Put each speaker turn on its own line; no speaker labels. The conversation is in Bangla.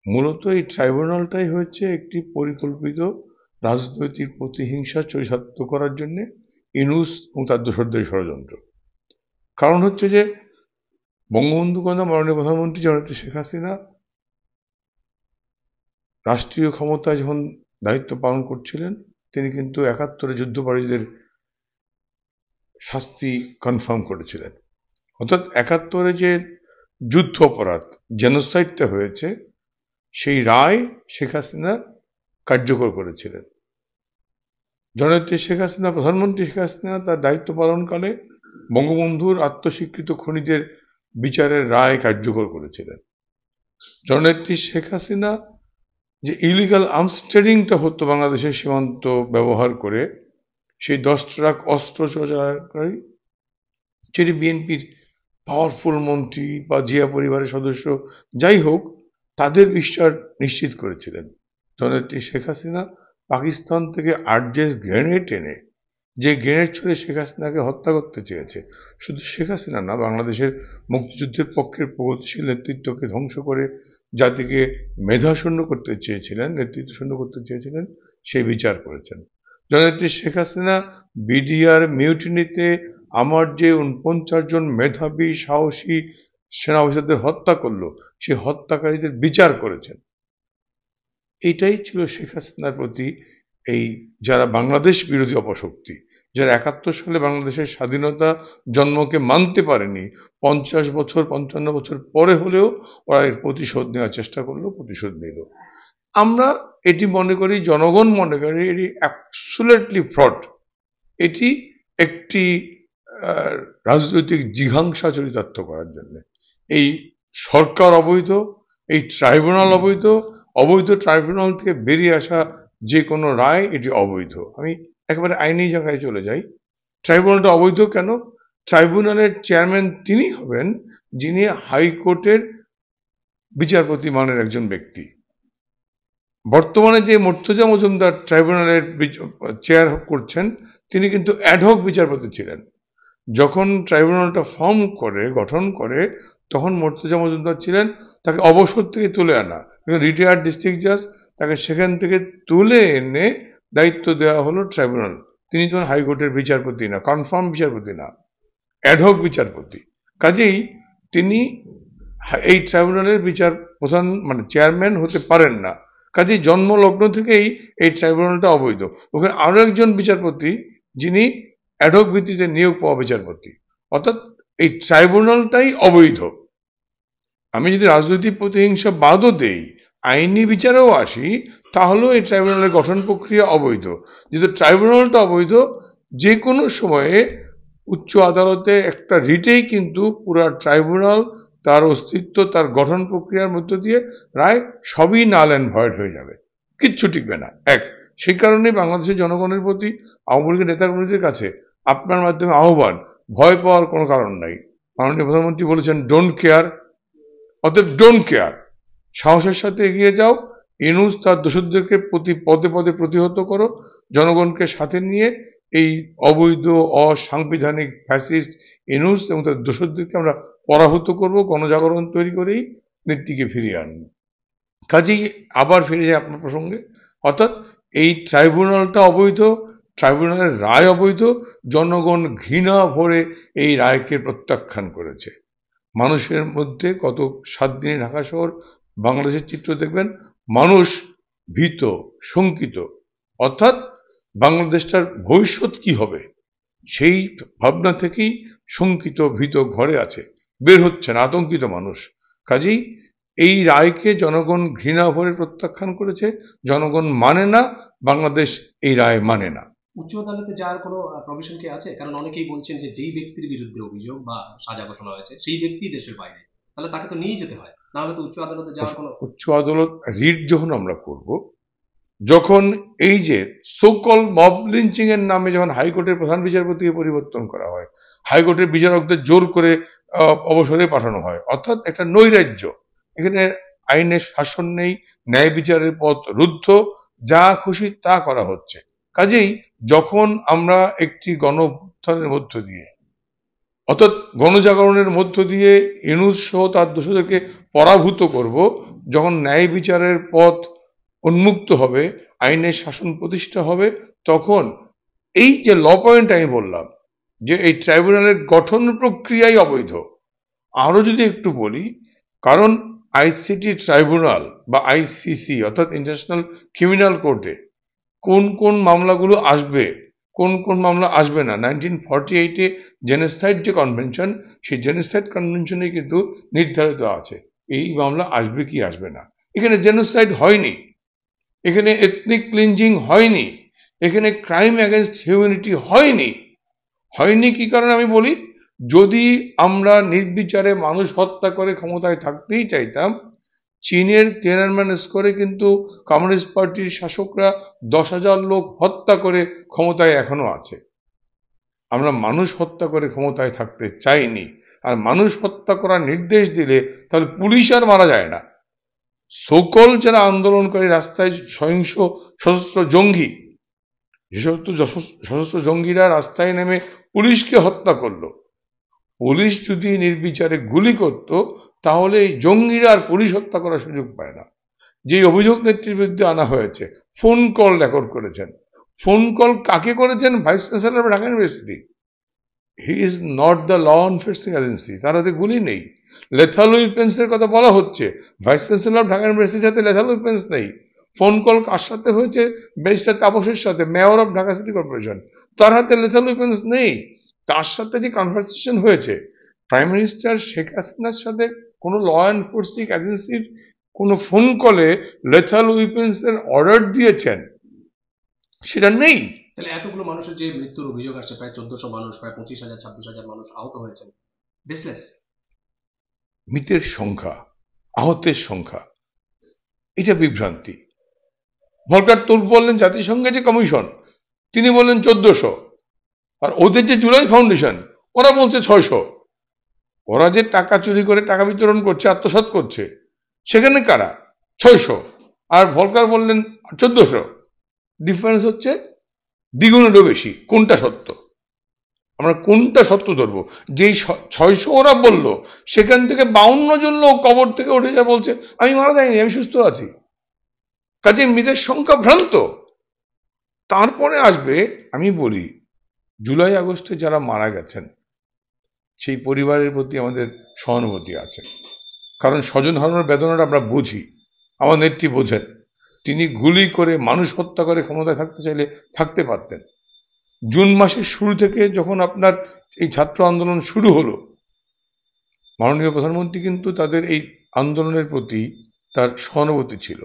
মূলত এই ট্রাইব্যুনালটাই হচ্ছে একটি পরিকল্পিত রাজনৈতিক প্রতিহিংসা চরিতার্থ করার জন্য ইউনূস এবং তার দোসরদের ষড়যন্ত্র। কারণ হচ্ছে যে বঙ্গবন্ধু কন্যা মাননীয় প্রধানমন্ত্রী জননেত্রী শেখ হাসিনা রাষ্ট্রীয় ক্ষমতায় যখন দায়িত্ব পালন করছিলেন, তিনি কিন্তু ৭১-এ যুদ্ধবারীদের শাস্তি কনফার্ম করেছিলেন। অর্থাৎ ৭১-এ যে যুদ্ধ অপরাধ জেনোসাইডটা হয়েছে, সেই রায় শেখ হাসিনা কার্যকর করেছিলেন। জননেত্রী শেখ হাসিনা, প্রধানমন্ত্রী শেখ হাসিনা তার দায়িত্ব পালনকালে বঙ্গবন্ধুর আত্মস্বীকৃত খুনিদের বিচারের রায় কার্যকর করেছিলেন। জননেত্রী শেখ হাসিনা যে ইলিগাল আর্মস ট্রেডিংটা হতো বাংলাদেশের সীমান্ত ব্যবহার করে, সেই 10 ট্রাক অস্ত্র চোরাকারী, যেটি বিএনপির পাওয়ারফুল মন্ত্রী বা জিয়া পরিবারের সদস্য যাই হোক, তাদের বিচার নিশ্চিত করেছিলেন। জননেত্রী শেখ হাসিনা পাকিস্তান থেকে আরজেস গ্রেনেড এনে যে গ্রেনেড ছুড়ে শেখ হাসিনাকে হত্যা করতে চেয়েছে, শুধু শেখ হাসিনা না, বাংলাদেশের মুক্তিযুদ্ধের পক্ষের প্রগতিশীল নেতৃত্বকে ধ্বংস করে জাতিকে মেধাশূন্য করতে চেয়েছিলেন, নেতৃত্ব শূন্য করতে চেয়েছিলেন, সেই বিচার করেছেন। জননেত্রী শেখ হাসিনা বিডিআর মিউটিনিতে আমার যে ৪৯ জন মেধাবী সাহসী সেনা অফিসারদের হত্যা করলো, সেই হত্যাকারীদের বিচার করেছেন। এইটাই ছিল শেখ হাসিনার প্রতি এই যারা বাংলাদেশ বিরোধী অপশক্তি, যারা ৭১ সালে বাংলাদেশের স্বাধীনতা জন্মকে মানতে পারেনি, ৫০ বছর ৫৫ বছর পরে হলেও ওরা এর প্রতিশোধ নেওয়ার চেষ্টা করলো, প্রতিশোধ নিল। আমরা এটি মনে করি, জনগণ মনে করে এটি অ্যাবসুলেটলি ফ্রড। এটি একটি রাজনৈতিক জিঘাংসা চরিতার্থ করার জন্য। এই সরকার অবৈধ, এই ট্রাইব্যুনাল অবৈধ, অবৈধ ট্রাইব্যুনাল থেকে বেরিয়ে আসা যে কোনো রায় এটি অবৈধ। আমি একেবারে আইনি জায়গায় চলে যাই। ট্রাইব্যুনালটা অবৈধ কেন? ট্রাইব্যুনালের চেয়ারম্যান তিনি হবেন যিনি হাইকোর্টের বিচারপতি মানের একজন ব্যক্তি। বর্তমানে যে মুর্তজা মজুমদার ট্রাইব্যুনালের চেয়ার করছেন, তিনি কিন্তু অ্যাডহক বিচারপতি ছিলেন। যখন ট্রাইব্যুনালটা গঠন করে, তখন মুর্তজা মজুমদার ছিলেন, তাকে অবসর থেকে তুলে আনা, রিটায়ার্ড ডিস্ট্রিক্ট জাজ, তাকে সেখান থেকে তুলে এনে দায়িত্ব দেওয়া হলো ট্রাইব্যুনাল। তিনি তখন হাইকোর্টের বিচারপতি না, কনফার্ম বিচারপতি না, অ্যাডহক বিচারপতি। কাজেই তিনি এই ট্রাইব্যুনালের প্রধান মানে চেয়ারম্যান হতে পারেন না। কাজেই জন্মলগ্ন থেকেই এই ট্রাইব্যুনালটা অবৈধ। ওখানে আরো একজন বিচারপতি যিনি অ্যাডহক ভিত্তিতে নিয়োগ পাওয়া বিচারপতি, অর্থাৎ এই ট্রাইব্যুনালটাই অবৈধ। আমি যদি রাজনৈতিক প্রতিহিংসা বাদও দেই, আইনি বিচারেও আসি, তাহলেও এই ট্রাইব্যুনালের গঠন প্রক্রিয়া অবৈধ। যেহেতু ট্রাইব্যুনালটা অবৈধ, যে কোনো সময়ে উচ্চ আদালতে একটা রিটেই কিন্তু পুরা ট্রাইব্যুনাল, তার অস্তিত্ব, তার গঠন প্রক্রিয়ার মধ্য দিয়ে রায় সবই নাল অ্যান্ড ভয়েড হয়ে যাবে, কিচ্ছু টিকবে না। সেই কারণে বাংলাদেশের জনগণের প্রতি, আওয়ামী লীগের নেতাকর্মীদের কাছে আপনার মাধ্যমে আহ্বান, ভয় পাওয়ার কোনো কারণ নাই। মাননীয় প্রধানমন্ত্রী বলেছেন ডোন্ট কেয়ার, অতএব ডোন্ট কেয়ার, সাহসের সাথে এগিয়ে যাও। ইউনূস তার দোষরদেরকে পদে পদে প্রতিহত করো, জনগণকে সাথে নিয়ে এই অবৈধ অসাংবিধানিক ফ্যাসিস্ট ইউনূস এবং তার দোষরদেরকে আমরা পরাভূত করব, গণজাগরণ তৈরি করেই নেত্রীকে ফিরিয়ে আনবো। কাজেই আবার ফিরে যায় আপনার প্রসঙ্গে, অর্থাৎ এই ট্রাইব্যুনালটা অবৈধ, ট্রাইব্যুনালের রায় অবৈধ, জনগণ ঘৃণা ভরে এই রায়কে প্রত্যাখ্যান করেছে। মানুষের মধ্যে গত 7 দিনে ঢাকা শহর, বাংলাদেশের চিত্র দেখবেন, মানুষ ভীত, শঙ্কিত, অর্থাৎ বাংলাদেশটার ভবিষ্যৎ কি হবে সেই ভাবনা থেকেই শঙ্কিত, ভীত ঘরে আছে, বের হচ্ছে না, আতঙ্কিত মানুষ। কাজেই এই রায়কে জনগণ ঘৃণা ভরে প্রত্যাখ্যান করেছে, জনগণ মানে না, বাংলাদেশ এই রায় মানে না।
উচ্চ আদালতে যাওয়ার কোনো প্রভিশন কি আছে? কারণ অনেকেই বলছেন যে যেই ব্যক্তির বিরুদ্ধে অভিযোগ বা সাজা ঘোষণা হয়েছে সেই ব্যক্তি দেশের বাইরে, তাহলে তাকে তো নিয়ে যেতে হয়, নাহলে তো উচ্চ আদালতে যাওয়ার কোনো।
উচ্চ আদালত রিট যখন আমরা করব, যখন এই যে সোকল মব লিঞ্চিং এর নামে যখন হাইকোর্টের প্রধান বিচারপতিকে পরিবর্তন করা হয়, হাইকোর্টের বিচারকদের জোর করে অবসরে পাঠানো হয়, অর্থাৎ একটা নৈরাজ্য, এখানে আইনের শাসন নেই, ন্যায় বিচারের পথ রুদ্ধ, যা খুশি তা করা হচ্ছে। কাজেই যখন আমরা একটি গণঅভ্যুত্থানের মধ্য দিয়ে, অর্থাৎ গণজাগরণের মধ্য দিয়ে ইউনূস সহ তার দোষরদেরকে পরাভূত করব, যখন ন্যায় বিচারের পথ উন্মুক্ত হবে, আইনের শাসন প্রতিষ্ঠা হবে, তখন এই যে ল পয়েন্ট আমি বললাম যে এই ট্রাইব্যুনালের গঠন প্রক্রিয়াই অবৈধ। আরো যদি একটু বলি, কারণ আইসিটি ট্রাইব্যুনাল বা আইসিসি অর্থাৎ ইন্টারন্যাশনাল ক্রিমিনাল কোর্টে কোন কোন মামলাগুলো আসবে, কোন কোন মামলা আসবে না, 1948-এ জেনোসাইড যে কনভেনশন, সেই জেনোসাইড কনভেনশনে কিন্তু নির্ধারিত আছে এই মামলা আসবে কি আসবে না। এখানে জেনোসাইড হয়নি, এখানে এথনিক ক্লিনজিং হয়নি, এখানে ক্রাইম অ্যাগেনস্ট হিউম্যানিটি হয়নি। হয়নি কি কারণে আমি বলি, যদি আমরা নির্বিচারে মানুষ হত্যা করে ক্ষমতায় থাকতেই চাইতাম, চীনের তিয়ানানমেন স্কোয়ারে কিন্তু কমিউনিস্ট পার্টির শাসকরা 10,000 লোক হত্যা করে ক্ষমতায় এখনো আছে। আমরা মানুষ হত্যা করে ক্ষমতায় থাকতে চাইনি। আর মানুষ হত্যা করার নির্দেশ দিলে তাহলে পুলিশ আর মারা যায় না। সকল যারা আন্দোলনকারী রাস্তায় সহিংস সশস্ত্র জঙ্গি, সশস্ত্র জঙ্গিরা রাস্তায় নেমে পুলিশকে হত্যা করলো। পুলিশ যদি নির্বিচারে গুলি করত তাহলে এই জঙ্গিরা আর পুলিশ হত্যা করার সুযোগ পায় না। যে অভিযোগ নেত্রীর বিরুদ্ধে আনা হয়েছে, ফোন কল রেকর্ড করেছেন। ফোন কল কাকে করেছেন? Vice chancellor Dhaka university. He is not the law enforcing agency, তার হাতে গুলি নেই। লেথাল উইপেন্সের কথা বলা হচ্ছে, ভাইস চ্যান্সেলর ঢাকা ইউনিভার্সিটির হাতে লেথাল উইপেন্স নেই। ফোন কল কার সাথে হয়েছে? ব্যারিস্টার তাপসের সাথে, mayor of Dhaka city corporation. তার হাতে লেথাল উইপেন্স নেই। তার সাথে যে কনভারসেশন হয়েছে, প্রাইম মিনিস্টার শেখ হাসিনার সাথে কোনো ল এনফোর্সিং এজেন্সির কোনো ফোন কলে লেথাল উইপেন্স এর অর্ডার দিয়েছেন, সেটা নেই।
তাহলে এতগুলো মানুষের যে মৃত্যুর অভিযোগ আসছে, প্রায় 1400 মানুষ, প্রায় 25,000 26,000 মানুষ আহত হয়েছেন, বেসলেস।
মৃতের সংখ্যা, আহতের সংখ্যা, এটা বিভ্রান্তি। ভলকার তুর্ক বললেন জাতিসংঘের যে কমিশন, তিনি বললেন 1400, আর ওদের যে জুলাই ফাউন্ডেশন ওরা বলছে 600। ওরা যে টাকা চুরি করে টাকা বিতরণ করছে, আত্মসাৎ করছে, সেখানে কারা? 600। আর ভলকার বললেন 1400। ডিফারেন্স হচ্ছে দ্বিগুণেরও বেশি। কোনটা সত্য? আমরা কোনটা সত্য ধরবো? যেই 600 ওরা বলল, সেখান থেকে 52 জন লোক কবর থেকে উঠে যা বলছে আমি মারা যাইনি, আমি সুস্থ আছি। কাজে মৃতের সংখ্যা ভ্রান্ত। তারপরে আসবে, আমি বলি, জুলাই আগস্টে যারা মারা গেছেন সেই পরিবারের প্রতি আমাদের সহানুভূতি আছে, কারণ স্বজন হারানোর বেদনাটা আমরা বুঝি। আমার নেত্রী বোঝেন। তিনি গুলি করে মানুষ হত্যা করে ক্ষমতায় থাকতে চাইলে থাকতে পারতেন। জুন মাসের শুরু থেকে যখন আপনার এই ছাত্র আন্দোলন শুরু হলো, মাননীয় প্রধানমন্ত্রী কিন্তু তাদের এই আন্দোলনের প্রতি তার সহানুভূতি ছিল।